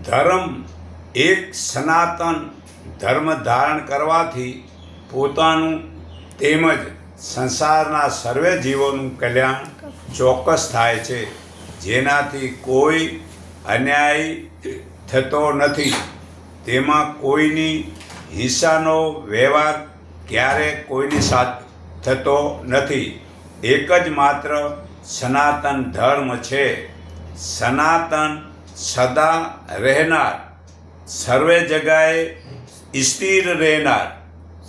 ધર્મ એક સનાતન ધર્મ ધારણ કરવાથી પોતાનું તેમજ સંસારના સર્વે જીવોનું કલ્યાણ ચોક્કસ થાય છે, જેનાથી કોઈ અન્યાય થતો નથી. તેમાં કોઈની હિંસાનો વ્યવહાર ક્યારેય કોઈની સાથે થતો નથી. એક જ માત્ર સનાતન ધર્મ છે. સનાતન સદા રહેનાર, સર્વે જગાએ સ્થિર રહેનાર,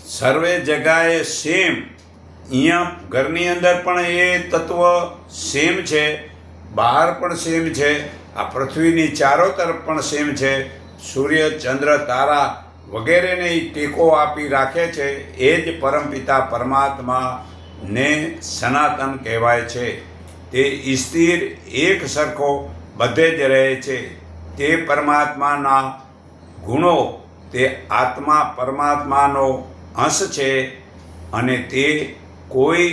સર્વે જગાએ સેમ. અહીંયા ઘરની અંદર પણ એ તત્વ સેમ છે, બહાર પણ સેમ છે, આ પૃથ્વીની ચારો તરફ પણ સેમ છે. સૂર્ય, ચંદ્ર, તારા વગેરેને ટેકો આપી રાખે છે. એ જ પરમપિતા પરમાત્માને સનાતન કહેવાય છે. તે સ્થિર એક સરખો બધે જ રહે છે. તે પરમાત્માના ગુણો, તે આત્મા પરમાત્માનો અંશ છે અને તે કોઈ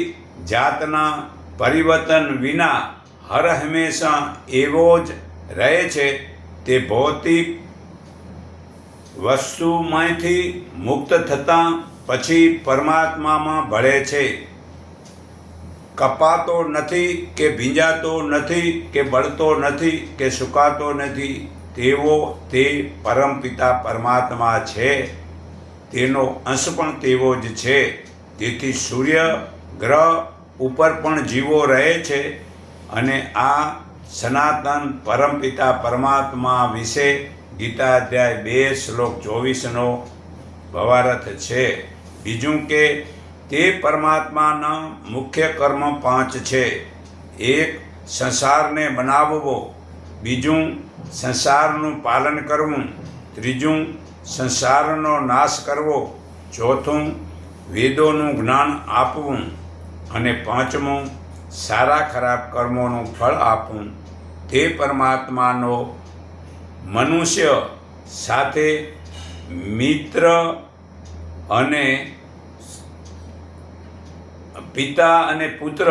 જાતના પરિવર્તન વિના હર હંમેશા એવો જ રહે છે. તે ભૌતિક વસ્તુમાંથી મુક્ત થતાં પછી પરમાત્મામાં ભળે છે. કપાતો નથી કે ભીંજાતો નથી કે બળતો નથી કે સુકાતો નથી. તેવો તે પરમપિતા પરમાત્મા છે. તેનો અંશ પણ તેવો જ છે. તેથી સૂર્ય ગ્રહ ઉપર પણ જીવો રહે છે અને આ સનાતન પરમપિતા પરમાત્મા વિશે ગીતા અધ્યાય 2 શ્લોક 24નો ભાવાર્થ છે. બીજું કે તે પરમાત્માના મુખ્ય કર્મ 5 છે. એક, સંસારને બનાવવો. બીજું, સંસારનું પાલન કરવું. ત્રીજું, સંસારનો નાશ કરવો. ચોથું, વેદોનું જ્ઞાન આપવું. અને પાંચમું, સારા ખરાબ કર્મોનું ફળ આપવું. તે પરમાત્માનો મનુષ્ય સાથે મિત્ર અને પિતા અને પુત્ર,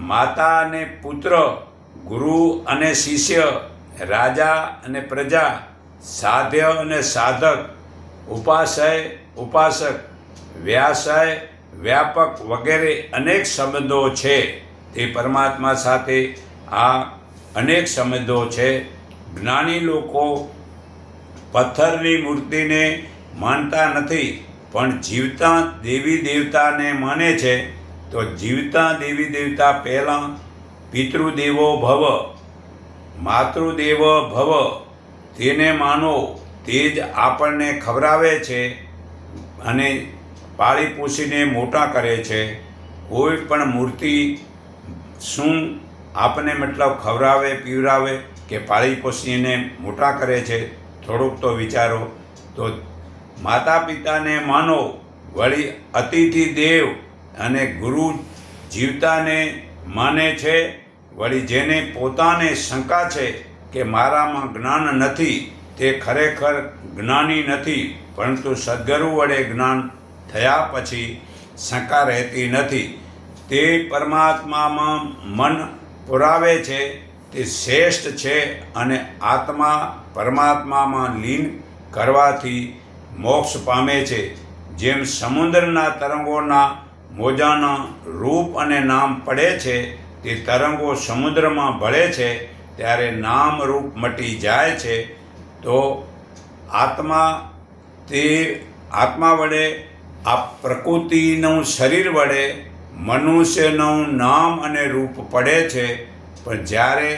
માતા અને પુત્ર, ગુરુ અને શિષ્ય, રાજા અને પ્રજા, સાધ્ય અને સાધક, ઉપાસય ઉપાસક, વ્યાસય વ્યાપક વગેરે અનેક સંબંધો છે. તે પરમાત્મા સાથે આ અનેક સંબંધો છે. જ્ઞાની લોકો પથ્થરની મૂર્તિને માનતા નથી, પણ જીવતા દેવી દેવતાને માને છે. તો જીવતા દેવી દેવતા પહેલાં પિતૃદેવો ભવ, માતૃદેવ ભવ, તેને માનો. તે જ આપણને ખવડાવે છે અને પાળી પોષીને મોટા કરે છે. કોઈ પણ મૂર્તિ શું આપને મતલબ ખવડાવે, પીવડાવે કે પાળી પોષીને મોટા કરે છે? થોડુંક તો વિચારો. તો માતા પિતાને માનો, વળી અતિથિ દેવ અને ગુરુ જીવતાને માને છે. વળી જેને પોતાને શંકા છે કે મારામાં જ્ઞાન નથી, તે ખરેખર જ્ઞાની નથી, પરંતુ સદ્ગુરુ વડે જ્ઞાન થયા પછી શંકા રહેતી નથી. તે પરમાત્મામાં મન પુરાવે છે. તે શ્રેષ્ઠ છે અને આત્મા પરમાત્મામાં લીન કરવાથી મોક્ષ પામે છે. જેમ સમુદ્રના તરંગોના મોજાના રૂપ અને નામ પડે છે, તે તરંગો સમુદ્રમાં ભળે છે ત્યારે નામ રૂપ મટી જાય છે. તો આત્મા, તે આત્મા વડે આ પ્રકૃતિનું શરીર વડે મનુષ્યનું નામ અને રૂપ પડે છે. પણ જ્યારે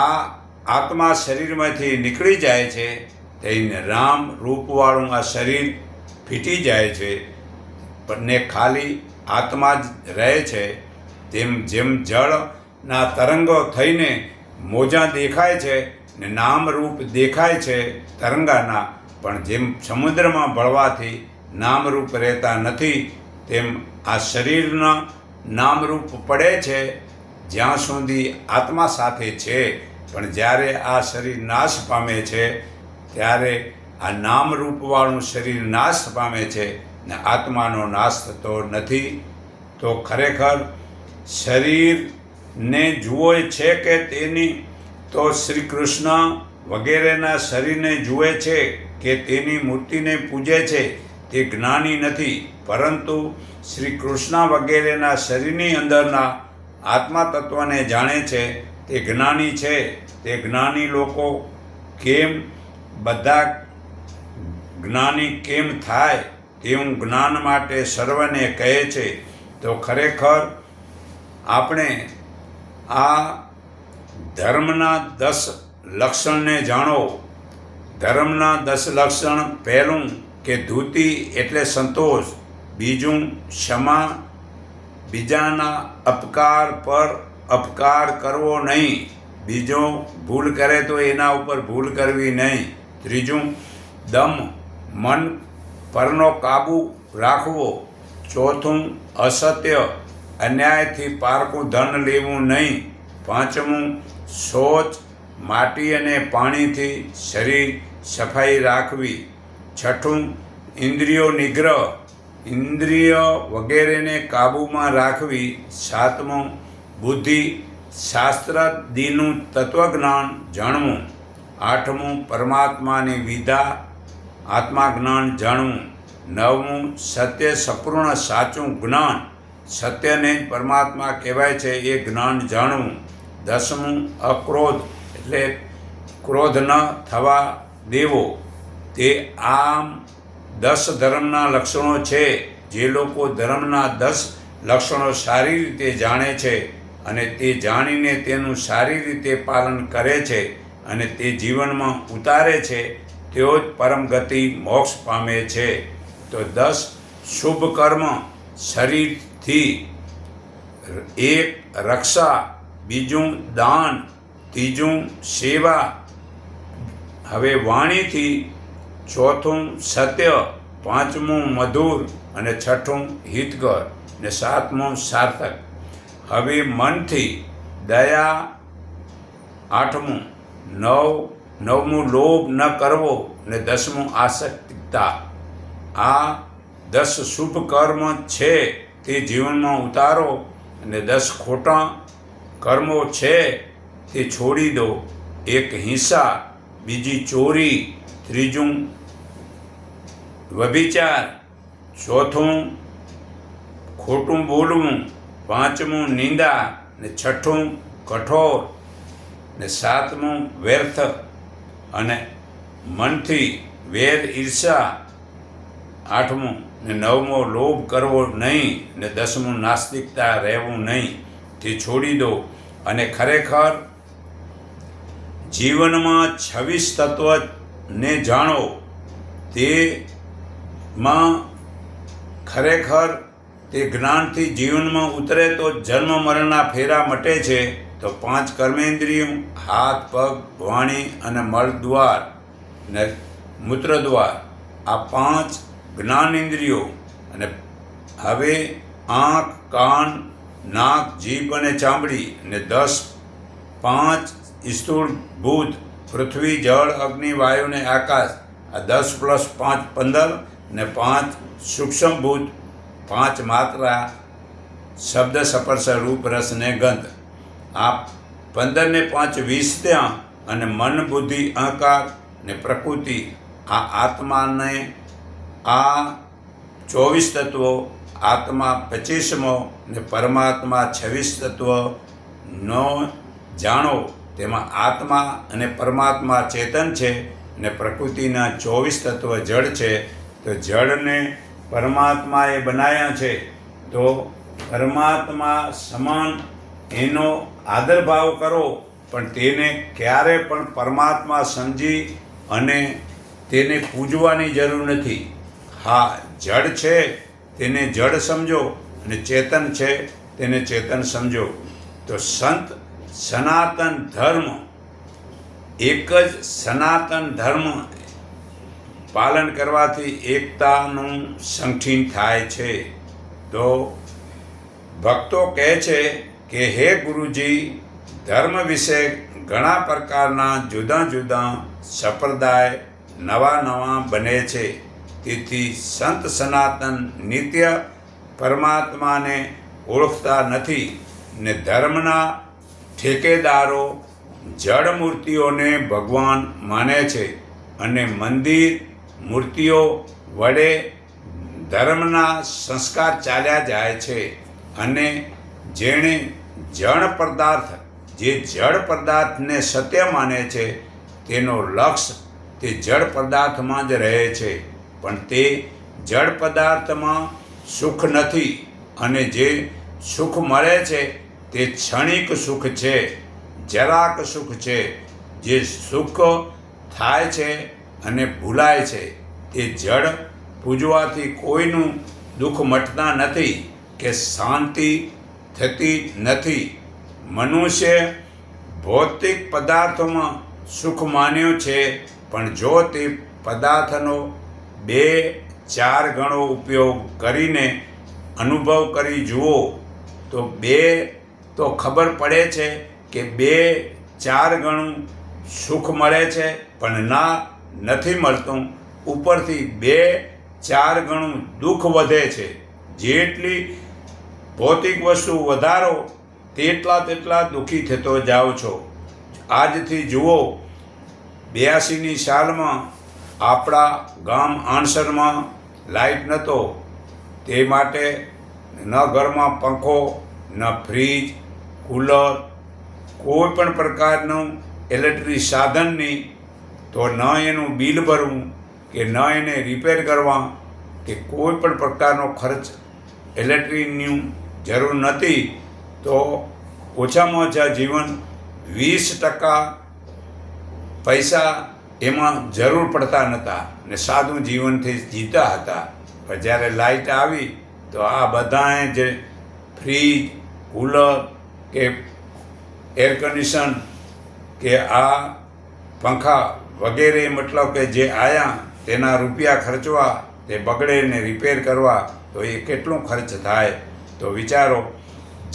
આ આત્મા શરીરમાંથી નીકળી જાય છે તેને રામ રૂપવાળું આ શરીર ફીટી જાય છે ને ખાલી આત્મા જ રહે છે. જેમ જળના તરંગો થઈને મોજા દેખાય છે ને નામ રૂપ દેખાય છે તરંગાના, પણ જેમ સમુદ્રમાં ભળવાથી નામરૂપ રહેતા નથી, તેમ આ શરીરના નામરૂપ પડે છે જ્યાં સુધી આત્મા સાથે છે. પણ જ્યારે આ શરીર નાશ પામે છે ત્યારે આ નામરૂપવાળું શરીર નાશ પામે છે ને આત્માનો નાશ થતો નથી. તો ખરેખર શરીરને જુઓ છે કે તેની તો શ્રી કૃષ્ણ વગેરેના શરીરને જુએ છે કે તેની મૂર્તિને પૂજે છે તે જ્ઞાની નથી, પરંતુ શ્રી કૃષ્ણ વગેરેના શરીરની અંદરના આત્મા તત્વને જાણે છે તે જ્ઞાની છે. તે જ્ઞાની લોકો કેમ બધા જ્ઞાની કેમ થાય તેવું જ્ઞાન માટે સર્વને કહે છે. તો ખરેખર આપણે આ ધર્મના 10 લક્ષણને જાણો. ધર્મના 10 લક્ષણ: પહેલું કે ધૂતિ એટલે સંતોષ, બીજું ક્ષમા, બીજાના અપકાર પર અપકાર કરવો નહીં, બીજો ભૂલ કરે તો એના ઉપર ભૂલ કરવી નહીં, ત્રીજું દમ મન પરનો કાબૂ રાખવો, ચોથું અસત્ય અન્યાયથી પારકું ધન લેવું નહીં, પાંચમું શૌચ માટી અને પાણીથી શરીર સફાઈ રાખવી, છઠ્ઠું ઇન્દ્રિયો નિગ્રહ ઇન્દ્રિય વગેરેને કાબૂમાં રાખવી, સાતમું બુદ્ધિ શાસ્ત્રાદિનું તત્વજ્ઞાન જાણવું, આઠમું પરમાત્માની વિદા આત્મા જ્ઞાન જાણવું, નવમું સત્ય સંપૂર્ણ સાચું જ્ઞાન સત્યને જ પરમાત્મા કહેવાય છે એ જ્ઞાન જાણવું, દસમું અક્રોધ એટલે ક્રોધ ન થવા દેવો. તે આમ 10 ધર્મના લક્ષણો છે. જે લોકો ધર્મના 10 લક્ષણો સારી રીતે જાણે છે અને તે જાણીને તેનું સારી રીતે પાલન કરે છે અને તે જીવનમાં ઉતારે છે, તેઓ જ પરમ ગતિ મોક્ષ પામે છે. તો 10 શુભ કર્મ શરીરથી: એક રક્ષા, બીજું દાન, ત્રીજું સેવા, હવે વાણીથી, ચોથું સત્ય, પાંચમું મધુર અને છઠ્ઠું હિતકર ને સાતમું સાર્થક. હવે મનથી દયા, આઠમું નવમું લોભ ન કરવો ને 10મું આસક્તિતા. આ 10 શુભ કર્મ છે તે જીવનમાં ઉતારો અને 10 ખોટા કર્મો છે તે છોડી દો. એક હિંસા, બીજી ચોરી, ત્રીજું વ્યભિચાર, ચોથું ખોટું બોલવું, પાંચમું નિંદા ને છઠ્ઠું કઠોર ને સાતમું વ્યર્થ અને મનથી વેર ઈર્ષા, આઠમું ને નવમો લોભ કરવો નહીં ને 10મું નાસ્તિકતા રહેવું નહીં, તે છોડી દો. અને ખરેખર જીવનમાં 26 તત્વને જાણો. તેમાં ખરેખર તે જ્ઞાનથી જીવનમાં ઉતરે તો જન્મ મરણના ફેરા મટે છે. તો 5 કર્મેન્દ્રિયો: હાથ, પગ, વાણી અને મળ દ્વાર ને મૂત્ર દ્વાર. આ 5 જ્ઞાનેન્દ્રિયો. અને હવે આંખ, કાન, નાક, જીભ અને ચામડી ને 5 સ્થૂળ ભૂત: પૃથ્વી, જળ, અગ્નિ, વાયુ ને આકાશ. આ 10 + 5 15 ને 5 સૂક્ષ્મ ભૂત, 5 માત્રા: શબ્દ, સ્પર્શ, રૂપ, રસ ને ગંધ. આ 15 ને 5 વિષયા અને મન, બુદ્ધિ, અહંકાર ને પ્રકૃતિ. આ આત્માને આ 24 તત્વો, આત્મા 25મો ને પરમાત્મા 26 તત્વનો જાણો. તેમાં આત્મા અને પરમાત્મા ચેતન છે ને પ્રકૃતિના 24 તત્વ જળ છે. તો જળને પરમાત્માએ બનાવ્યા છે. તો પરમાત્મા સમાન એનો આદરભાવ કરો, પણ તેને ક્યારે પણ પરમાત્મા સમજી અને તેને પૂજવાની જરૂર નથી. હા, જડ છે તેને જડ સમજો અને ચેતન છે તેને ચેતન સમજો. તો સંત સનાતન ધર્મ, એક જ સનાતન ધર્મ પાલન કરવાથી એકતાનું સંગઠન થાય છે. તો ભક્તો કહે છે કે હે ગુરુજી, ધર્મ વિશે ઘણા પ્રકારના જુદા જુદા સંપ્રદાય નવા બને છે. તેથી સંત સનાતન નિત્ય પરમાત્માને ઓળખતા નથી ને ધર્મના ઠેકેદારો જડ મૂર્તિઓને ભગવાન માને છે અને મંદિર મૂર્તિઓ વડે ધર્મના સંસ્કાર ચાલ્યા જાય છે. અને જેણે જડ પદાર્થને સત્ય માને છે તેનો લક્ષ્ય તે જડ પદાર્થમાં જ રહે છે. પણ તે જડ પદાર્થમાં સુખ નથી, અને જે સુખ મળે છે તે ક્ષણિક સુખ છે, જરાક સુખ છે. જે સુખ થાય છે અને ભૂલાય છે તે જડ પૂજવાથી કોઈનું દુઃખ મટતા નથી કે શાંતિ થતી નથી. મનુષ્ય ભૌતિક પદાર્થોમાં સુખ માન્યો છે, પણ જો તે પદાર્થનો 2-4 ગણો ઉપયોગ કરીને અનુભવ કરી જુઓ તો ખબર પડે છે કે 2-4 ગણું સુખ મળે છે, પણ નથી મળતું. ઉપરથી 2-4 ગણું દુઃખ વધે છે. જેટલી ભૌતિક વસ્તુ વધારો તેટલા દુઃખી થતો જાઓ છો. આજથી જુઓ, 82ની સાલમાં આપણા ગામ આણસરમાં લાઇટ નહોતો, તે માટે ન ઘરમાં પંખો, ન ફ્રીજ, કૂલર, કોઈ પણ પ્રકારનું ઇલેક્ટ્રિક સાધન નહીં, તો ન એનું બિલ ભરવું કે ન એને રિપેર કરવા કે કોઈ પણ પ્રકારનો ખર્ચ ઇલેક્ટ્રિકની જરૂર નથી. તો ઓછામાં ઓછા જીવન 20% પૈસા એમાં જરૂર પડતા નહોતા ને સાદું જીવનથી જીતા હતા. પણ જ્યારે લાઇટ આવી તો આ બધાએ જે ફ્રીજ, કૂલર કે એર કન્ડિશન કે આ પંખા વગેરે મતલબ કે જે આવ્યા તેના રૂપિયા ખર્ચવા, તે બગડે ને રિપેર કરવા, તો એ કેટલું ખર્ચ થાય. તો વિચારો,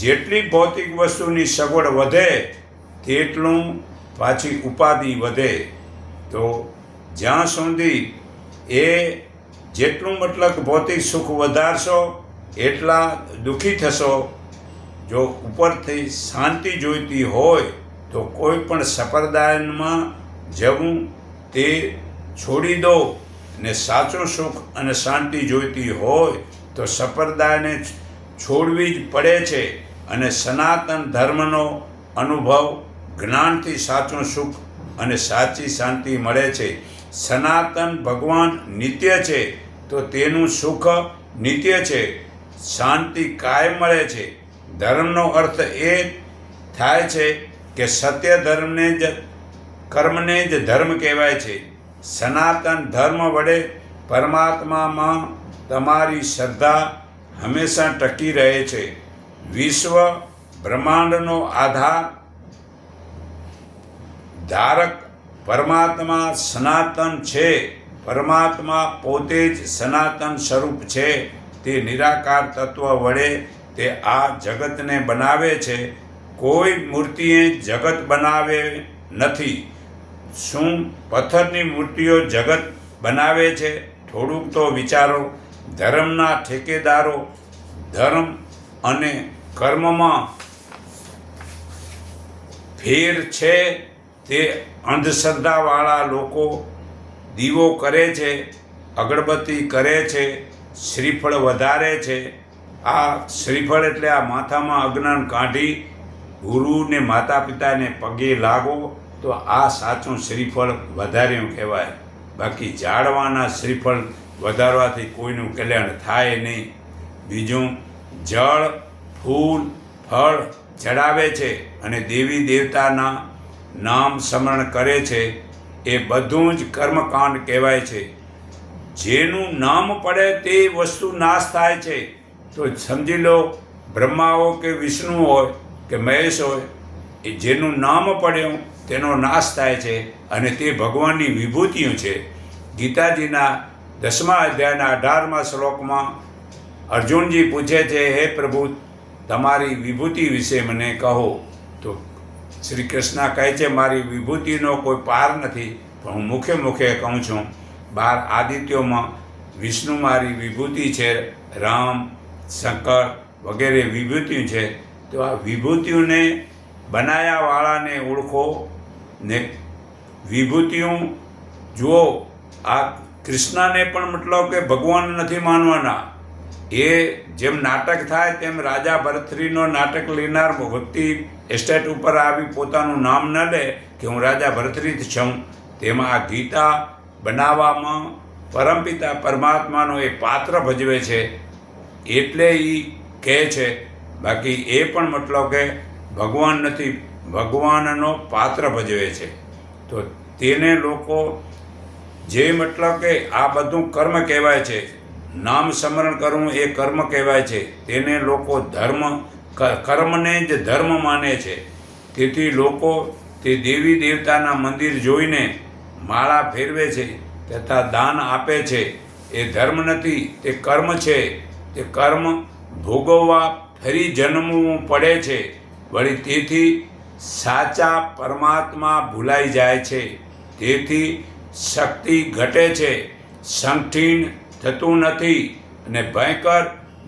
જેટલી ભૌતિક વસ્તુની સગવડ વધે તેટલું પાછી ઉપાધિ વધે. તો જ્યાં સુધી જેટલું મતલબ ભૌતિક સુખ વધારશો એટલા દુઃખી થશો. જો ઉપરથી શાંતિ જોઈતી હોય તો કોઈ પણ સંપ્રદાયમાં જવું તે છોડી દો, ને સાચું સુખ અને શાંતિ જોઈતી હોય તો સંપ્રદાયને છોડવી જ પડે છે. અને સનાતન ધર્મનો અનુભવ જ્ઞાનથી સાચું સુખ અને સાચી શાંતિ મળે છે. સનાતન ભગવાન નિત્ય છે, તો તેનું સુખ નિત્ય છે, શાંતિ કાયમ મળે છે. ધર્મનો અર્થ એ થાય છે કે સત્ય કર્મને જ ધર્મ કહેવાય છે. સનાતન ધર્મ વડે પરમાત્મામાં તમારી શ્રદ્ધા હંમેશા ટકી રહે છે. વિશ્વ બ્રહ્માંડનો ધારક પરમાત્મા સનાતન છે. પરમાત્મા પોતે જ સનાતન સ્વરૂપ છે. તે નિરાકાર તત્વ વડે તે આ જગતને બનાવે છે. કોઈ મૂર્તિએ જગત બનાવે નથી. શું પથ્થરની મૂર્તિઓ જગત બનાવે છે? થોડુંક તો વિચારો. ધર્મના ઠેકેદારો ધર્મ અને કર્મમાં ફેર છે. તે અંધશ્રદ્ધાવાળા લોકો દીવો કરે છે, અગરબત્તી કરે છે, શ્રીફળ વધારે છે. આ શ્રીફળ એટલે આ માથામાં અજ્ઞાન કાઢી ગુરુ ને માતા પિતાને પગે લાગો તો આ સાચું શ્રીફળ વધાર્યું કહેવાય. બાકી ઝાડવાના શ્રીફળ વધારવાથી કોઈનું કલ્યાણ થાય નહીં. બીજું, જળ, ફૂલ, ફળ ચડાવે છે અને દેવી દેવતાના નામ સ્મરણ કરે છે. એ બધું જ કર્મકાંડ કહેવાય છે. જેનું નામ પડે તે વસ્તુ નાશ થાય છે. તો સમજી લો, બ્રહ્મા હોય કે વિષ્ણુ હોય કે મહેશ હોય, એ જેનું નામ પડ્યું તેનો નાશ થાય છે, અને તે ભગવાનની વિભૂતિઓ છે. ગીતાજીના 10મા અધ્યાયના 18મા શ્લોકમાં અર્જુનજી પૂછે છે, હે પ્રભુ, તમારી વિભૂતિ વિશે મને કહો. તો શ્રી કૃષ્ણ કહે છે, મારી વિભૂતિનો કોઈ પાર નથી, પણ હું મુખે મુખે કહું છું. 12 આદિત્યોમાં વિષ્ણુ મારી વિભૂતિ છે, રામ, શંકર વગેરે વિભૂતિઓ છે. તો આ વિભૂતિઓને બનાવ્યાવાળાને ઓળખો ને વિભૂતિઓ જુઓ, આ કૃષ્ણને પણ મતલબ કે ભગવાન નથી માનવાના. એ જેમ નાટક થાય તેમ રાજા ભરથરીનો નાટક લેનાર વ્યક્તિ એસ્ટેટ ઉપર આવી પોતાનું નામ ન લે કે હું રાજા ભરથરી જ છું. તેમાં આ ગીતા બનાવવામાં પરમપિતા પરમાત્માનો એ પાત્ર ભજવે છે એટલે એ કહે છે. બાકી એ પણ મતલબ કે ભગવાન નથી, ભગવાનનો પાત્ર ભજવે છે. તો તેને લોકો જે મતલબ કે આ બધું કર્મ કહેવાય છે, નામ સ્મરણ કરવું એ કર્મ કહેવાય છે. તેને લોકો કર્મને જ ધર્મ માને છે. તેથી લોકો તે દેવી દેવતાના મંદિર જોઈને માળા ફેરવે છે તથા દાન આપે છે. એ ધર્મ નથી, તે કર્મ છે. તે કર્મ ભોગવવા ફરી જન્મવું પડે છે. વળી તેથી સાચા પરમાત્મા ભૂલાઈ જાય છે. તેથી શક્તિ ઘટે છે, સંઠીન થતું નથી અને ભયંકર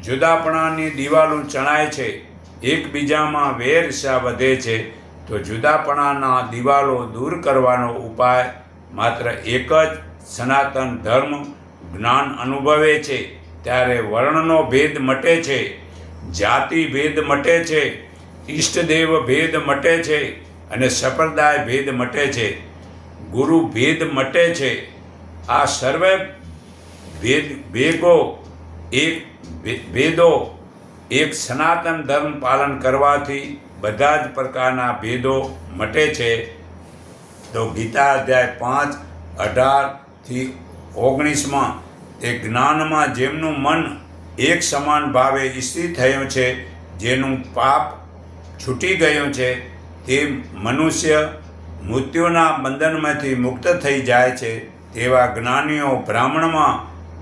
જુદાપણાની દિવાલો ચણાય છે. એકબીજામાં વેરસા વધે છે. તો જુદાપણાના દિવાલો દૂર કરવાનો ઉપાય માત્ર એક જ સનાતન ધર્મ જ્ઞાન અનુભવે છે ત્યારે વર્ણનો ભેદ મટે છે, જાતિ ભેદ મટે છે, ઈષ્ટદેવ ભેદ મટે છે અને સંપ્રદાય ભેદ મટે છે, ગુરુ ભેદ મટે છે. આ સર્વે ભેદો એક સનાતન ધર્મ પાલન કરવાથી બધા જ પ્રકારના ભેદો મટે છે. તો ગીતા અધ્યાય 5:18-19 તે જ્ઞાનમાં જેમનું મન એક સમાન ભાવે સ્થિર થયું છે, જેનું પાપ છૂટી ગયું છે, તે મનુષ્ય મૃત્યુના બંધનમાંથી મુક્ત થઈ જાય છે. તેવા જ્ઞાનીઓ બ્રાહ્મણમાં,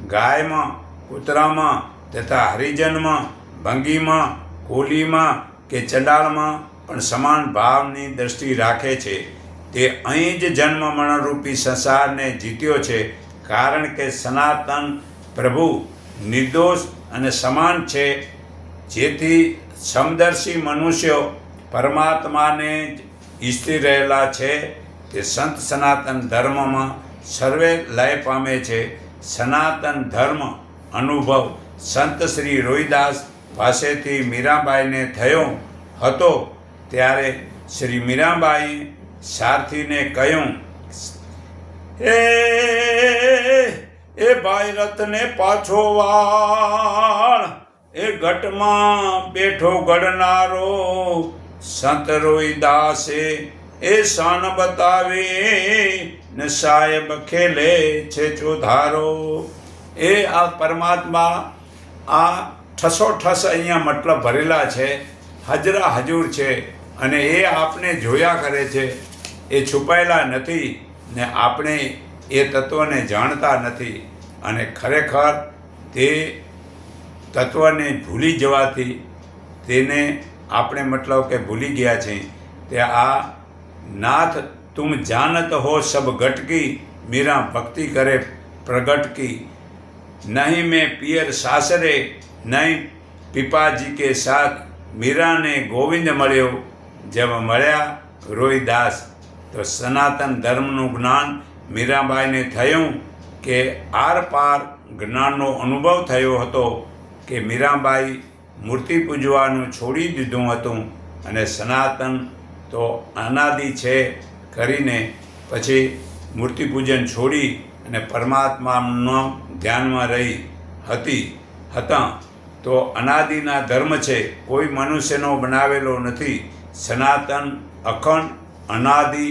ગાયમાં, કૂતરામાં તથા હરિજનમાં, ભંગીમાં, કોલીમાં કે ચંડાળમાં પણ સમાન ભાવની દ્રષ્ટિ રાખે છે. તે અહીં જ જન્મ મરણરૂપી સંસારને જીત્યો છે. કારણ કે સનાતન પ્રભુ નિર્દોષ અને સમાન છે. જેથી સમદર્શી મનુષ્યો પરમાત્માને જ સ્થિર રહેલા છે. તે સંત સનાતન ધર્મમાં સર્વે લય પામે છે. સનાતન ધર્મ અનુભવ સંત શ્રી રોહિદાસ પાસેથી મીરાબાઈને થયો હતો. ત્યારે શ્રી મીરાબાઈએ સારથીને કહ્યું, એ ભાઈ રથને પાછો વાળ, એ ઘટમાં બેઠો ગળનારો સંત રોહિદાસે એ શાન બતાવી ને સાહેબ ખેલે છે ચોધારો. એ આ પરમાત્મા આ ઠસોઠસ અહીંયા મતલબ ભરેલા છે, હજરા હજુર છે અને એ આપણે જોયા કરે છે. એ છુપાયેલા નથી ને આપણે એ તત્વને જાણતા નથી. અને ખરેખર તે તત્વને ભૂલી જવાથી તેને આપણે મતલબ કે ભૂલી ગયા છીએ. તે આ નાથ તુમ જાનત હો સબ ઘટ કી, મીરા ભક્તિ કરે પ્રગટ કી. નહીં મેં પિયર સાસરે, નહીં પીપાજી કે સાથ, મીરાને ગોવિંદ મળ્યો જબ મળ્યા રોહિદાસ. તો સનાતન ધર્મનું જ્ઞાન મીરાબાઈને થયું કે આર પાર જ્ઞાનનો અનુભવ થયો હતો કે મીરાબાઈ મૂર્તિ પૂજવાનું છોડી દીધું હતું અને સનાતન તો અનાદિ છે કરીને પછી મૂર્તિ પૂજન છોડી અને પરમાત્માના ધ્યાનમાં રહી હતા. તો અનાદિના ધર્મ છે, કોઈ મનુષ્યનો બનાવેલો નથી. સનાતન અખંડ અનાદિ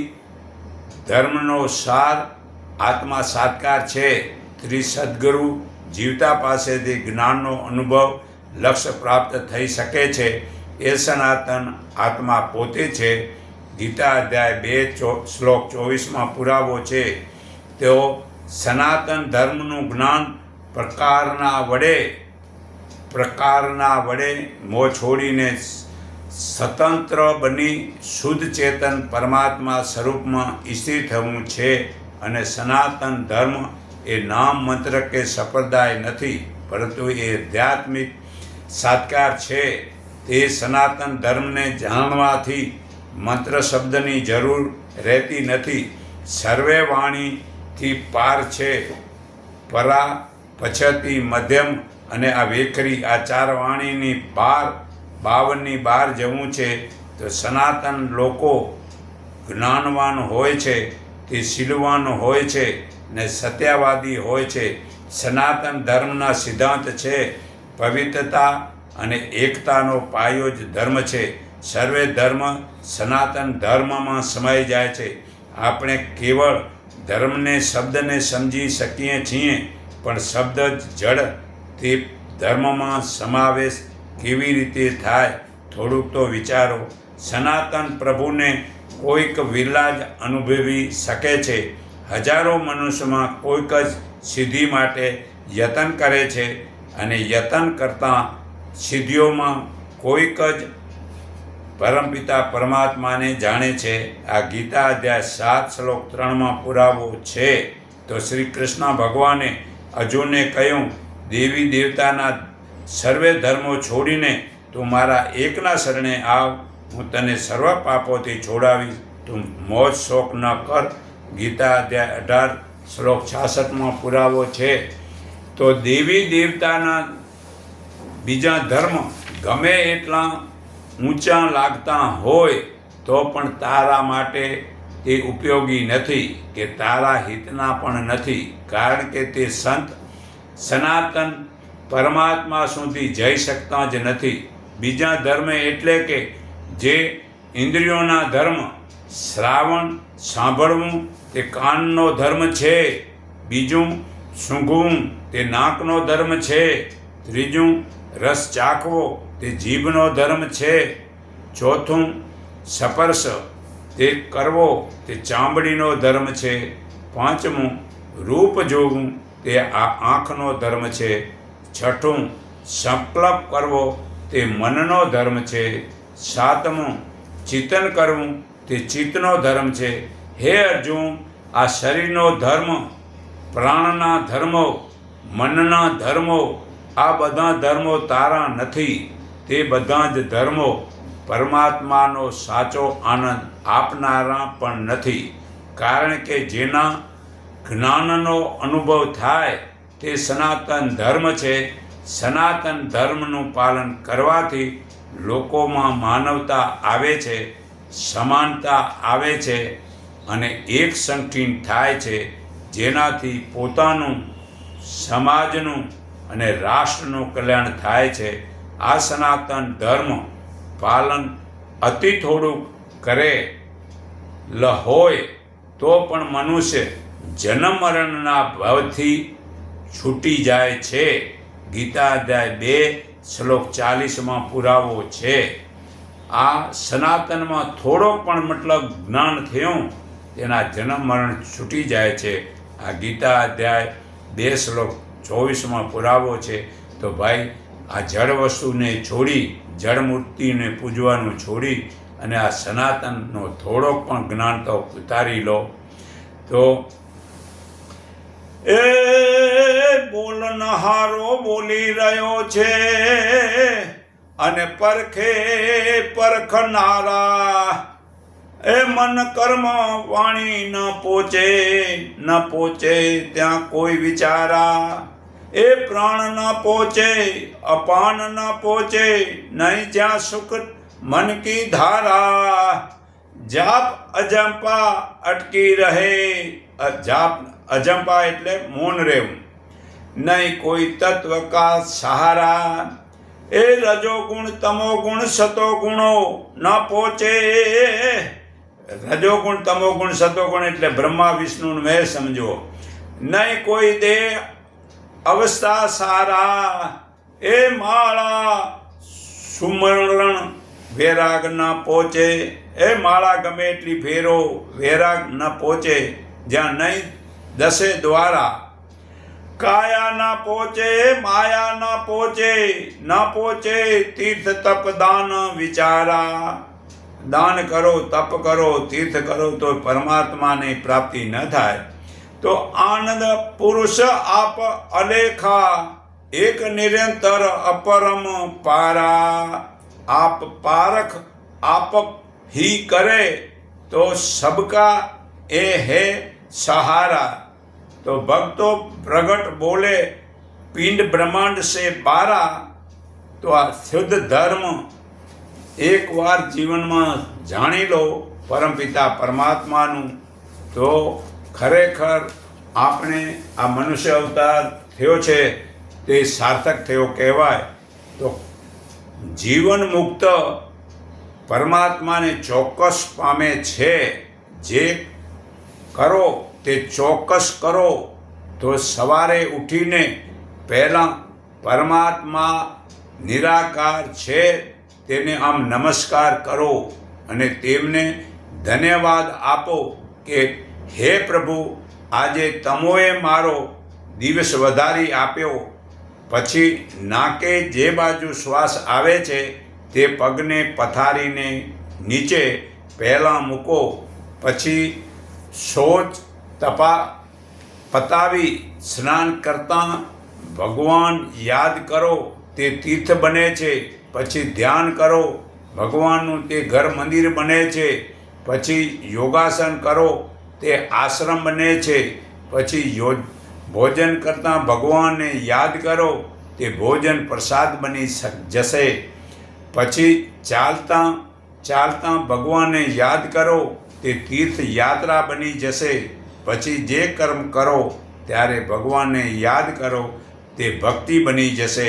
ધર્મનો સાર આત્મા સાત્કાર છે. ત્રિસદ્ગુરુ જીવતા પાસેથી જ્ઞાનનો અનુભવ લક્ષ્ય પ્રાપ્ત થઈ શકે છે. એ સનાતન આત્મા પોતે છે. ગીતા અધ્યાય 2:24 પુરાવો છે. તેઓ સનાતન ધર્મનું જ્ઞાન પ્રકારના વડે મોહ છોડીને સ્વતંત્ર બની શુદ્ધ ચેતન પરમાત્મા સ્વરૂપમાં સ્થિર થવું છે. અને સનાતન ધર્મ એ નામ મંત્ર કે સંપ્રદાય નથી, પરંતુ એ આધ્યાત્મિક સાત્કાર છે. તે સનાતન ધર્મને જાણવાથી મંત્ર શબ્દની જરૂર રહેતી નથી. સર્વે વાણીથી પાર છે. પરા, પછતી, મધ્યમ અને આ વેખરી, આ 4 વાણીની 52ની બહાર જવું છે. તો સનાતન લોકો જ્ઞાનવાન હોય છે, તે શીલવાન હોય છે ને સત્યવાદી હોય છે. સનાતન ધર્મના સિદ્ધાંત છે પવિત્રતા અને એકતાનો પાયો જ ધર્મ છે. સર્વે ધર્મ સનાતન ધર્મમાં સમાઈ જાય છે. આપણે કેવળ ધર્મને, શબ્દને સમજી શકીએ છીએ, પણ શબ્દ જ જડ, તે ધર્મમાં સમાવેશ કેવી રીતે થાય? થોડુંક તો વિચારો. સનાતન પ્રભુને કોઈક વિરલા જ અનુભવી શકે છે. હજારો મનુષ્યમાં કોઈક જ સિદ્ધિ માટે યત્ન કરે છે, અને યત્ન કરતાં સિદ્ધિઓમાં કોઈક જ પરમપિતા પરમાત્માને જાણે છે. આ ગીતા અધ્યાય 7 શ્લોક 3માં પુરાવો છે. તો શ્રી કૃષ્ણ ભગવાને અર્જુનને કહ્યું, દેવી દેવતાના સર્વે ધર્મો છોડીને તું મારા એકના શરણે આવ, હું તને સર્વ પાપોથી છોડાવીશ. તું મોજ શોક ન કર. ગીતા અધ્યાય 18 શ્લોક 66માં પુરાવો છે. તો દેવી દેવતાના બીજા ધર્મ ગમે એટલા ઊંચા લાગતા હોય તો પણ તારા માટે તે ઉપયોગી નથી, કે તારા હિતના પણ નથી. કારણ કે તે સંત સનાતન પરમાત્મા સુધી જઈ શકતા જ નથી. બીજા ધર્મ એટલે કે જે ઇન્દ્રિયોના ધર્મ, શ્રાવણ, સાંભળવું તે કાનનો ધર્મ છે. બીજું સૂંઘવું તે નાકનો ધર્મ છે. ત્રીજું રસ ચાખવો તે જીભનો ધર્મ છે. ચોથું સ્પર્શ તે કરવો તે ચામડીનો ધર્મ છે. પાંચમું રૂપ જોવું તે આ આંખનો ધર્મ છે. છઠ્ઠું સંકલ્પ કરવો તે મનનો ધર્મ છે. સાતમું ચિંતન કરવું તે ચિત્તનો ધર્મ છે. હે અર્જુન, આ શરીરનો ધર્મ, પ્રાણના ધર્મો, મનના ધર્મો, આ બધા ધર્મો તારા નથી. તે બધા જ ધર્મો પરમાત્માનો સાચો આનંદ આપનારા પણ નથી. કારણ કે જેના જ્ઞાનનો અનુભવ થાય તે સનાતન ધર્મ છે. સનાતન ધર્મનું પાલન કરવાથી લોકોમાં માનવતા આવે છે, સમાનતા આવે છે અને એક સંકીર્ણ થાય છે, જેનાથી પોતાનું, સમાજનું અને રાષ્ટ્રનું કલ્યાણ થાય છે. આ સનાતન ધર્મ પાલન અતિ થોડું કરે હોય તો પણ મનુષ્ય જન્મ મરણના ભવથી છૂટી જાય છે. ગીતા અધ્યાય 2 શ્લોક 40માં પુરાવો છે. આ સનાતનમાં થોડોક પણ મતલબ જ્ઞાન થયું, તેના જન્મ મરણ છૂટી જાય છે. આ ગીતા અધ્યાય 2 શ્લોક 24માં પુરાવો છે. તો ભાઈ, આ જળ વસ્તુને છોડી, જળ મૂર્તિને પૂજવાનું છોડી અને આ સનાતનનો થોડોક પણ જ્ઞાન તો ઉતારી લો. તો એ બોલનહારો બોલી રહ્યો છે અને પરખે પરખનારા, એ મન કર્મ વાણી ન પહોંચે ત્યાં કોઈ વિચારા. એ પ્રાણ ન પહોંચે, અપાન ન પહોંચે, નહીં જ્યાં સુખ મન કી ધારા. જાપ અજંપા અટકી રહે, જાપ અજંપા એટલે મૌન રહેવું, નહીં કોઈ તત્વ કા સહારા. એ રજોગુણ તમોગુણ સતોગુણો ન પહોંચે. રજોગુણ તમોગુણ સતોગુણ એટલે બ્રહ્મા વિષ્ણુ મેં સમજો. નહીં કોઈ દેહ અવસ્થા સારા. એ માળા સુમરણ વૈરાગ ન પહોંચે. એ માળા ગમે એટલી ફેરો, વૈરાગ ન પહોંચે જ્યાં નહીં 10 દ્વારા. કાયા ન પહોંચે, માયા ન પહોંચે, તીર્થ તપ દાન વિચારા. દાન કરો, તપ કરો, તીર્થ કરો તો પરમાત્માની પ્રાપ્તિ ન થાય. તો આનંદ પુરુષ આપ અલેખા, એક નિરંતર અપરમ પારા. આપ પારખ આપ હી કરે तो सबका ए है सहारा। तो भक्तो प्रगट बोले पिंड ब्रह्मांड से बारा। तो आ शुद्ध धर्म एक बार जीवन में जानी लो परमपिता परमात्मानु, तो खरेखर આપણે આ મનુષ્ય અવતાર થયો છે તે સાર્થક થયો કહેવાય। તો જીવન મુક્ત પરમાત્માને ચોક્કસ પામે છે। જે કરો તે ચોક્કસ કરો। તો સવારે ઉઠીને પહેલાં પરમાત્મા નિરાકાર છે તેને આમ નમસ્કાર કરો અને તેમને ધન્યવાદ આપો કે હે પ્રભુ, આજે તમોએ મારો દિવસ વધારી આપ્યો। પછી નાકે જે બાજુ શ્વાસ આવે છે તે પગને પથારીને નીચે પહેલાં મૂકો। પછી શૌચ પતાવી સ્નાન કરતાં ભગવાન યાદ કરો તે તીર્થ બને છે। પછી ધ્યાન કરો, ભગવાનનું તે ઘર મંદિર બને છે। પછી યોગાસન કરો, તે આશ્રમ બને છે। પછી ભોજન કરતાં ભગવાનને યાદ કરો, તે ભોજન પ્રસાદ બની જશે। પછી ચાલતાં ભગવાનને યાદ કરો, તે તીર્થ યાત્રા બની જશે। પછી જે કર્મ કરો ત્યારે ભગવાનને યાદ કરો, તે ભક્તિ બની જશે।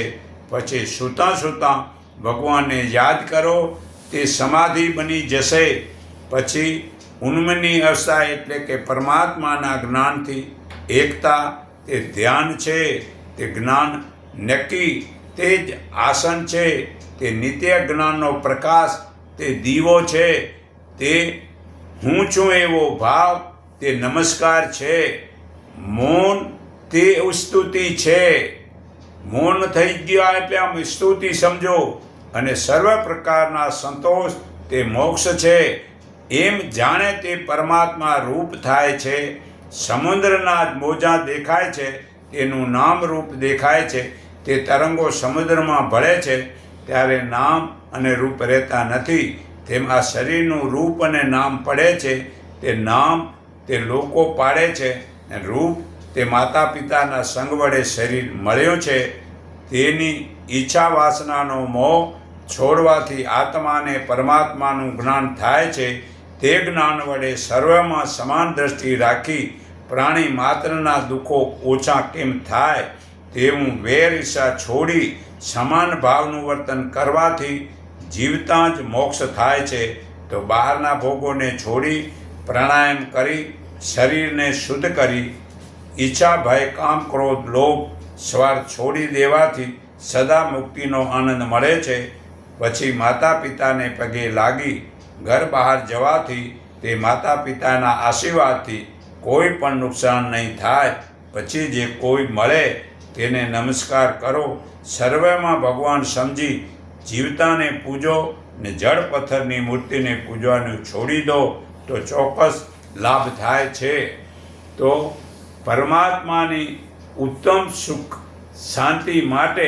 પછી સૂતાં ભગવાનને યાદ કરો, તે સમાધિ બની જશે। પછી ઉન્મની અવસ્થા એટલે કે પરમાત્માના જ્ઞાનથી એકતા, તે ધ્યાન છે, તે જ્ઞાન નક્કી, તે જ આસન છે, તે નિત્ય જ્ઞાનનો પ્રકાશ, તે દીવો છે, તે હું છું એવો ભાવ, તે નમસ્કાર છે। મૌન તે સ્તુતિ છે। મૌન થઈ ગયા એટલે આમ સ્તુતિ સમજો। અને સર્વ પ્રકારના સંતોષ તે મોક્ષ છે એમ જાણે તે પરમાત્મા રૂપ થાય છે। સમુદ્રના મોજા દેખાય છે, તેનું નામ રૂપ દેખાય છે। તે તરંગો સમુદ્રમાં ભળે છે ત્યારે નામ અને રૂપ રહેતા નથી। તેમ આ શરીરનું રૂપ અને નામ પડે છે। તે નામ તે લોકો પાડે છે, અને રૂપ તે માતા પિતાના સંગ વડે શરીર મળ્યો છે। તેની ઈચ્છા વાસનાનો મોહ છોડવાથી આત્માને પરમાત્માનું જ્ઞાન થાય છે। તે જ્ઞાન વડે સર્વમાં સમાન દ્રષ્ટિ રાખી પ્રાણી માત્રના દુઃખો ઓછા કેમ થાય તેવું વેર ઈચ્છા છોડી સમાન ભાવનું વર્તન કરવાથી જીવતાં જ મોક્ષ થાય છે। તો બહારના ભોગોને છોડી પ્રાણાયામ કરી શરીરને શુદ્ધ કરી ઈચ્છા, ભય, કામ, ક્રોધ, લોભ, સ્વાર્થ છોડી દેવાથી સદા મુક્તિનો આનંદ મળે છે। પછી માતા પિતાને પગે લાગી ઘર બહાર જવાથી તે માતા પિતાના આશીર્વાદથી કોઈ પણ નુકસાન નહીં થાય। પછી જે કોઈ મળે તેને નમસ્કાર કરો। સર્વમાં ભગવાન સમજી જીવતાને પૂજો ને જળ પથ્થરની મૂર્તિને પૂજવાનું છોડી દો તો ચોક્કસ લાભ થાય છે। તો પરમાત્માની ઉત્તમ સુખ શાંતિ માટે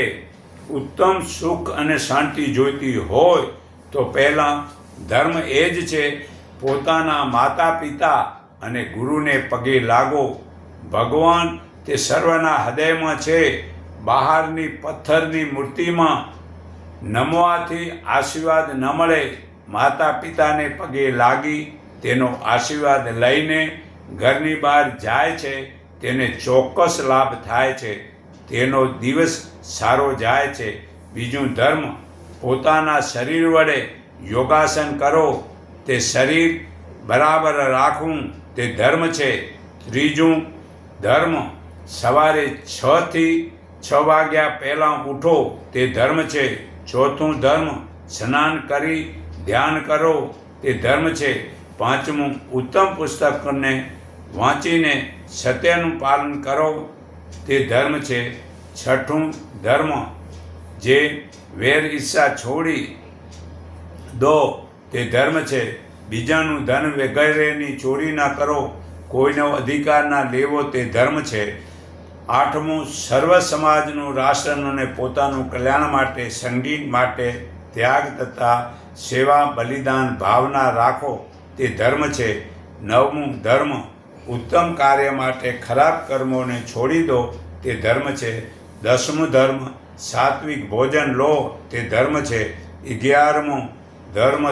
ઉત્તમ સુખ અને શાંતિ જોઈતી હોય તો પહેલાં ધર્મ એ જ છે પોતાના માતા પિતા અને ગુરુને પગે લાગો। ભગવાન તે સર્વના હૃદયમાં છે। બહારની પથ્થરની મૂર્તિમાં નમવાથી આશીર્વાદ ન મળે। માતા પિતાને પગે લાગી તેનો આશીર્વાદ લઈને ઘરની બહાર જાય છે તેને ચોક્કસ લાભ થાય છે। તેનો દિવસ સારો જાય છે। બીજું ધર્મ પોતાના શરીર વડે યોગાસન કરો, તે શરીર બરાબર રાખવું તે ધર્મ છે। ત્રીજું ધર્મ સવારે 6 થી 6 વાગ્યા પહેલાં ઉઠો તે ધર્મ છે। ચોથું ધર્મ સ્નાન કરી ધ્યાન કરો તે ધર્મ છે। પાંચમું ઉત્તમ પુસ્તકને વાંચીને સત્યનું પાલન કરો તે ધર્મ છે। છઠ્ઠું ધર્મ જે વેર ઈચ્છા છોડી દો તે ધર્મ છે। બીજાનું ધન વગેરેની ચોરી ના કરો, કોઈનો અધિકાર ના લેવો તે ધર્મ છે। આઠમું સર્વ સમાજનું, રાષ્ટ્રનું અને પોતાનું કલ્યાણ માટે સંગીત માટે ત્યાગ તથા સેવા બલિદાન ભાવના રાખો તે ધર્મ છે. 9મું ધર્મ, ઉત્તમ કાર્ય માટે ખરાબ કર્મોને છોડી દો, તે ધર્મ છે. 10મું ધર્મ, સાત્વિક ભોજન લો, તે ધર્મ છે. 11મું ધર્મ,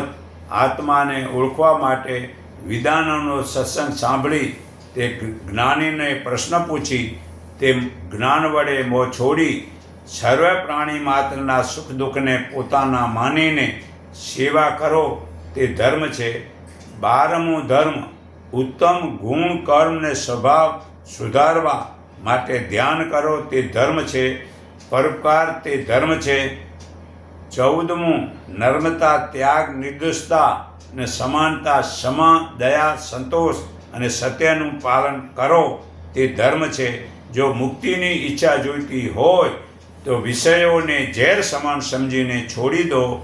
આત્માને ઓળખવા માટે વિદ્વાનોનો સત્સંગ સાંભળી તે જ્ઞાનીને પ્રશ્ન પૂછી તે જ્ઞાન વડે મોહ છોડી સર્વ પ્રાણી માત્રના સુખ દુઃખને પોતાના માનીને સેવા કરો, તે ધર્મ છે. 12મું ધર્મ, ઉત્તમ ગુણ કર્મને સ્વભાવ સુધારવા માટે ધ્યાન કરો, તે ધર્મ છે. પરોપકાર, તે ધર્મ છે. 14મું, નમ્રતા, ત્યાગ, નિર્દોષતા અને સમાનતા, ક્ષમા, દયા, સંતોષ અને સત્યનું પાલન કરો, તે ધર્મ છે. જો મુક્તિની ઈચ્છા જોઈતી હોય તો વિષયોને ઝેર સમાન સમજીને છોડી દો.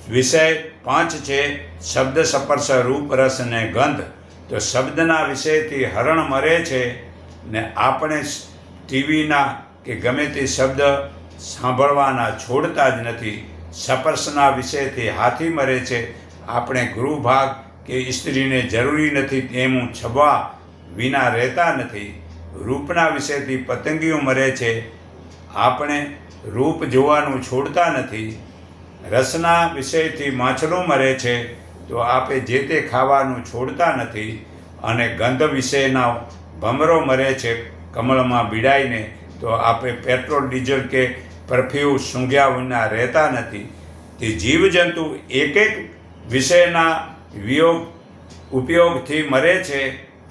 વિષય 5 છે, શબ્દ, સ્પર્શ, રૂપ, રસ અને ગંધ. તો શબ્દના વિષયથી હરણ મરે છે ને આપણે ટીવીના કે ગમે તે શબ્દ સાંભળવાના છોડતા જ નથી. સ્પર્શના વિષયથી હાથી મરે છે. આપણે ગૃહભાગ કે સ્ત્રીને જરૂરી નથી તેમ છબવા વિના રહેતા નથી. રૂપના વિષયથી પતંગીઓ મરે છે. આપણે રૂપ જોવાનું છોડતા નથી. રસના વિષયથી માછલું મરે છે, તો આપણે જે તે ખાવાનું છોડતા નથી. અને ગંધ વિષયના ભમરો મરે છે કમળમાં ભીડાઈને, તો આપણે પેટ્રોલ, ડીઝલ કે પરફ્યુમ સૂંઘ્યા વિના રહેતા નથી. તે જીવજંતુ એક એક વિષયના ઉપયોગથી મરે છે.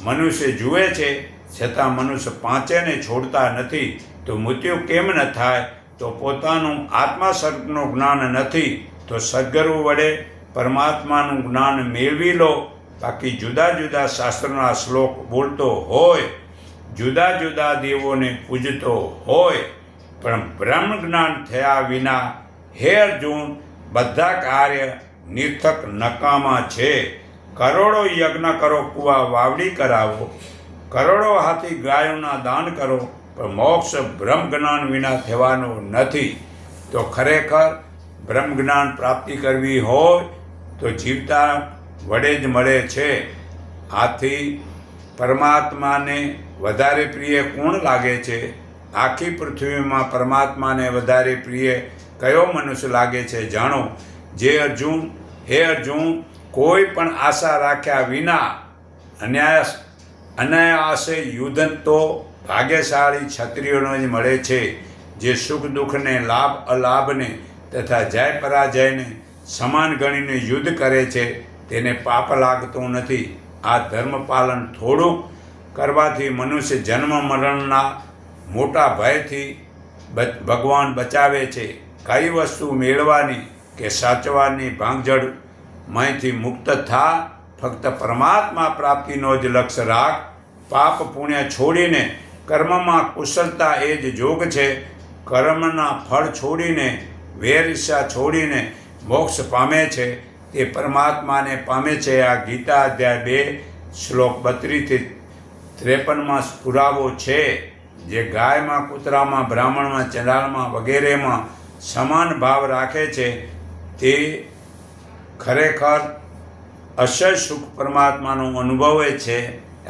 મનુષ્ય જુએ છે છતાં મનુષ્ય પાંચેને છોડતા નથી. તો મૃત્યુ કેમ ન થાય? તો પોતાનું આત્મા સ્વરૂપનું જ્ઞાન નથી, તો સદગુરુ વડે પરમાત્માનું જ્ઞાન મેળવી લો. બાકી જુદા જુદા શાસ્ત્રોના શ્લોક બોલતો હોય, જુદા જુદા દેવોને પૂજતો હોય, પણ બ્રહ્મ જ્ઞાન થયા વિના હે અર્જુન બધા કાર્ય નિર્થક નકામા છે. કરોડો યજ્ઞ કરો, કુવા વાવડી કરાવો, કરોડો હાથી ગાયોના દાન કરો, પણ મોક્ષ બ્રહ્મ જ્ઞાન વિના થવાનો નથી. તો ખરેખર બ્રહ્મ જ્ઞાન પ્રાપ્તિ કરવી હોય તો જીવતા વડે જ મળે છે. આથી પરમાત્માને વધારે પ્રિય કોણ લાગે છે? આખી પૃથ્વીમાં પરમાત્માને વધારે પ્રિય કયો મનુષ્ય લાગે છે? જાણો. જે અર્જુન, હે અર્જુન, કોઈ પણ આશા રાખ્યા વિના અનાયાસે યુદ્ધ તો ભાગ્યશાળી ક્ષત્રિયોને જ મળે છે. જે સુખ દુઃખને, લાભ અલાભને તથા જય પરાજયને સમાન ગણીને યુદ્ધ કરે છે તેને પાપ લાગતું નથી. આ ધર્મ પાલન થોડુંક કરવાથી મનુષ્ય જન્મ મરણના મોટા ભયથી ભગવાન બચાવે છે. કઈ વસ્તુ મેળવાની કે સાચવાની ભાંગજળ માંથી મુક્ત થા. ફક્ત પરમાત્મા પ્રાપ્તિનો જ લક્ષ્ય રાખ. પાપ પુણ્ય છોડીને કર્મમાં કુશળતા એ જ યોગ છે. કર્મના ફળ છોડીને, વેર ઈચ્છા છોડીને મોક્ષ પામે છે તે પરમાત્માને પામે છે. આ ગીતા અધ્યાય 2 શ્લોક 32-53 પુરાવો છે. જે ગાયમાં, કૂતરામાં, બ્રાહ્મણમાં, ચંડાળમાં વગેરેમાં સમાન ભાવ રાખે છે તે ખરેખર અસહ્ય સુખ પરમાત્માનો અનુભવે છે.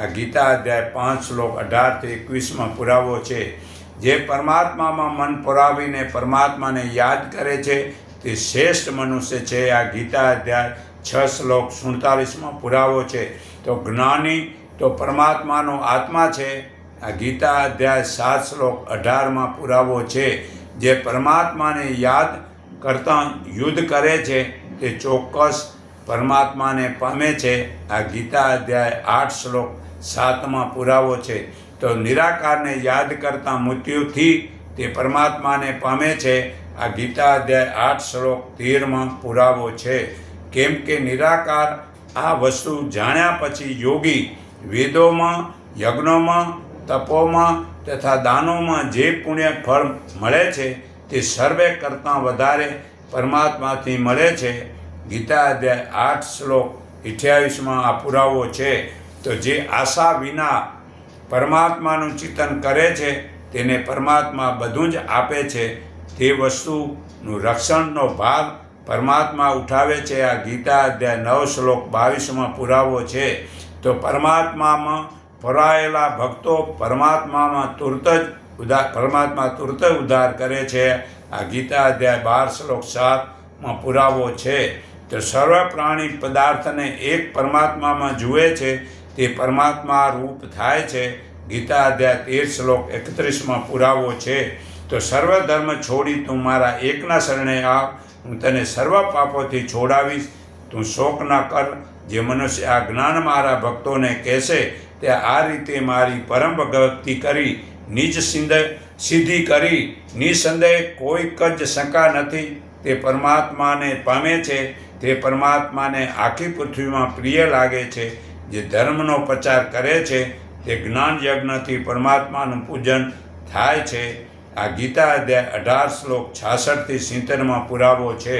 આ ગીતા અધ્યાય 5 શ્લોક 18-21 પુરાવો છે. જે પરમાત્મામાં મન પુરાવીને પરમાત્માને યાદ કરે છે તે શ્રેષ્ઠ મનુષ્ય છે. આ ગીતા અધ્યાય 6 શ્લોક 47 પુરાવો છે. તો જ્ઞાની તો પરમાત્માનો આત્મા છે. આ ગીતા અધ્યાય 7 શ્લોક 18 પુરાવો છે. જે પરમાત્માને યાદ કરતાં યુદ્ધ કરે છે તે ચોક્કસ પરમાત્માને પામે છે. આ ગીતા અધ્યાય 8 શ્લોક 7 પુરાવો છે. તો નિરાકારને યાદ કરતાં મૃત્યુથી તે પરમાત્માને પામે છે. આ ગીતા અધ્યાય 8 શ્લોક 13 પુરાવો છે. કેમ કે નિરાકાર આ વસ્તુ જાણ્યા પછી યોગી વેદોમાં, યજ્ઞોમાં, તપોમાં તથા દાનોમાં જે પુણ્ય ફળ મળે છે તે સર્વે કરતાં વધારે પરમાત્માથી મળે છે. ગીતા અધ્યાય 8 શ્લોક 28 આ પુરાવો છે. તો જે આશા વિના પરમાત્માનું ચિંતન કરે છે તેને પરમાત્મા બધું જ આપે છે. તે વસ્તુનું રક્ષણનો ભાગ પરમાત્મા ઉઠાવે છે. આ ગીતા અધ્યાય 9 શ્લોક 22માં પુરાવો છે. તો પરમાત્મામાં પરાયેલા ભક્તો પરમાત્મા તુરત જ ઉદ્ધાર કરે છે. આ ગીતા અધ્યાય 12 શ્લોક 7માં પુરાવો છે. તો સર્વ પ્રાણી પદાર્થને એક પરમાત્મામાં જુએ છે તે પરમાત્મા રૂપ થાય છે. ગીતા અધ્યાય 13 શ્લોક 31માં પુરાવો છે. તો સર્વ ધર્મ છોડી તું મારા એકના શરણે આવ, હું તને સર્વ પાપોથી છોડાવીશ. તું શોક ન કર. જે મનુષ્ય આ જ્ઞાન મારા ભક્તોને કહેશે તે આ રીતે મારી પરમ ભક્તિ કરી નિજ સિદ્ધિ કરી નિસંદેહ કોઈક જ શંકા નથી તે પરમાત્માને પામે છે. તે પરમાત્માને આખી પૃથ્વીમાં પ્રિય લાગે છે. જે ધર્મનો પ્રચાર કરે છે તે જ્ઞાન યજ્ઞથી પરમાત્માનું પૂજન થાય છે. આ ગીતા અધ્યાય 18 શ્લોક 66થી 70માં પુરાવો છે.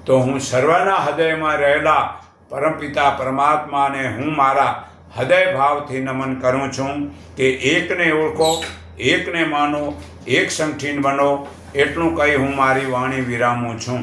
તો હું સર્વના હૃદયમાં રહેલા પરમપિતા પરમાત્માને હું મારા હૃદય ભાવથી નમન કરું છું કે એકને ઓળખો, એકને માનો, એક સંઠીન બનો. એટલું કહી હું મારી વાણી વિરામું છું.